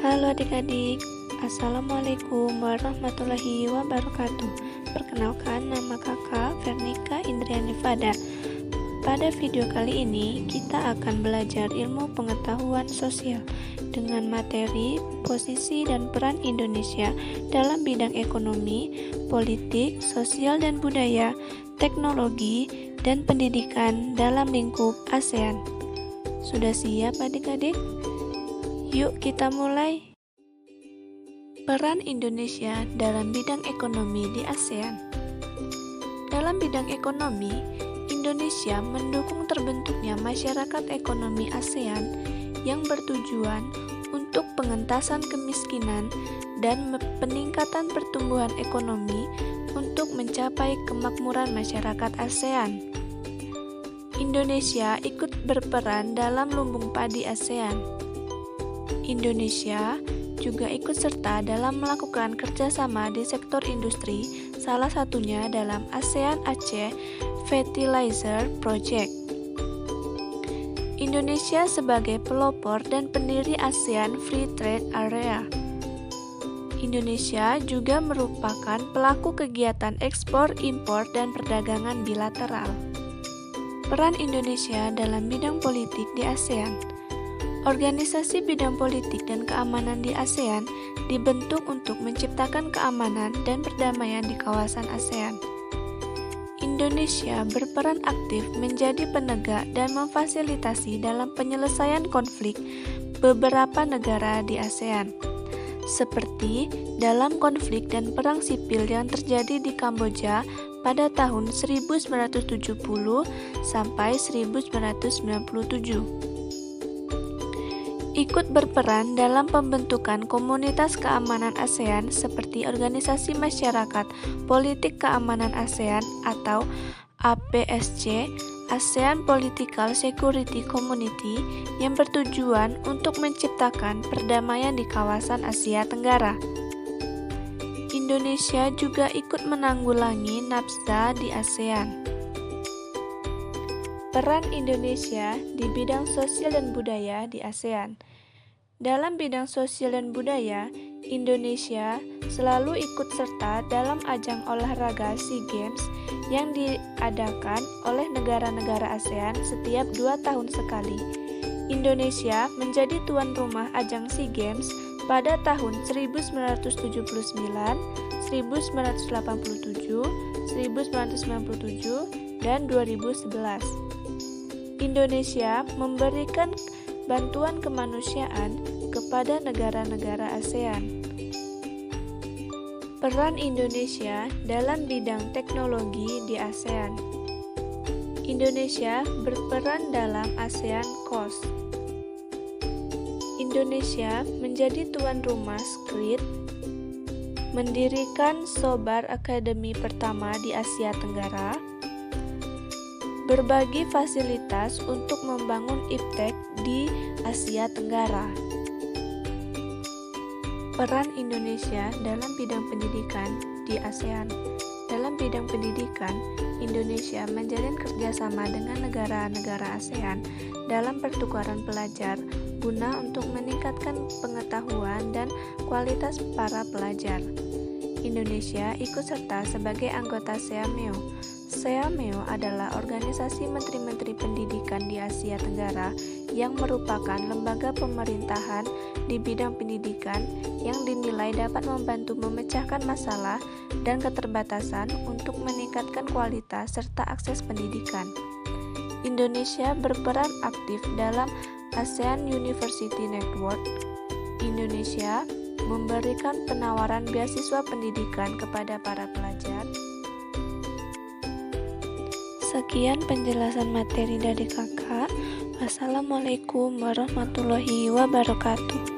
Halo adik-adik, Assalamualaikum warahmatullahi wabarakatuh. Perkenalkan, nama kakak Vernika Indriani Fada. Pada video kali ini, kita akan belajar ilmu pengetahuan sosial dengan materi posisi dan peran Indonesia dalam bidang ekonomi, politik, sosial dan budaya, teknologi, dan pendidikan dalam lingkup ASEAN. Sudah siap adik-adik? Yuk kita mulai. Peran Indonesia dalam bidang ekonomi di ASEAN. Dalam bidang ekonomi, Indonesia mendukung terbentuknya masyarakat ekonomi ASEAN yang bertujuan untuk pengentasan kemiskinan dan peningkatan pertumbuhan ekonomi untuk mencapai kemakmuran masyarakat ASEAN. Indonesia ikut berperan dalam lumbung padi ASEAN. Indonesia juga ikut serta dalam melakukan kerjasama di sektor industri, salah satunya dalam ASEAN Aceh Fertilizer Project. Indonesia sebagai pelopor dan pendiri ASEAN Free Trade Area. Indonesia juga merupakan pelaku kegiatan ekspor, impor, dan perdagangan bilateral. Peran Indonesia dalam bidang politik di ASEAN. Organisasi bidang politik dan keamanan di ASEAN dibentuk untuk menciptakan keamanan dan perdamaian di kawasan ASEAN. Indonesia berperan aktif menjadi penegak dan memfasilitasi dalam penyelesaian konflik beberapa negara di ASEAN, seperti dalam konflik dan perang sipil yang terjadi di Kamboja pada tahun 1970 sampai 1997. Ikut berperan dalam pembentukan komunitas keamanan ASEAN seperti Organisasi Masyarakat Politik Keamanan ASEAN atau APSC, ASEAN Political Security Community, yang bertujuan untuk menciptakan perdamaian di kawasan Asia Tenggara. Indonesia juga ikut menanggulangi nafsa di ASEAN. Peran Indonesia di bidang sosial dan budaya di ASEAN. Dalam bidang sosial dan budaya, Indonesia selalu ikut serta dalam ajang olahraga SEA Games yang diadakan oleh negara-negara ASEAN setiap 2 tahun sekali. Indonesia menjadi tuan rumah ajang SEA Games pada tahun 1979, 1987, 1997, dan 2011. Indonesia memberikan bantuan kemanusiaan kepada negara-negara ASEAN. Peran Indonesia dalam bidang teknologi di ASEAN. Indonesia berperan dalam ASEAN Coast. Indonesia menjadi tuan rumah SCREED, mendirikan Sobar Academy pertama di Asia Tenggara, berbagi fasilitas untuk membangun iptek di Asia Tenggara. Peran Indonesia dalam bidang pendidikan di ASEAN. Dalam bidang pendidikan, Indonesia menjalin kerjasama dengan negara-negara ASEAN dalam pertukaran pelajar guna untuk meningkatkan pengetahuan dan kualitas para pelajar. Indonesia ikut serta sebagai anggota SEAMEO. SEAMEO adalah organisasi menteri-menteri pendidikan di Asia Tenggara yang merupakan lembaga pemerintahan di bidang pendidikan yang dinilai dapat membantu memecahkan masalah dan keterbatasan untuk meningkatkan kualitas serta akses pendidikan. Indonesia berperan aktif dalam ASEAN University Network. Indonesia memberikan penawaran beasiswa pendidikan kepada para pelajar. Sekian penjelasan materi dari kakak. Wassalamualaikum warahmatullahi wabarakatuh.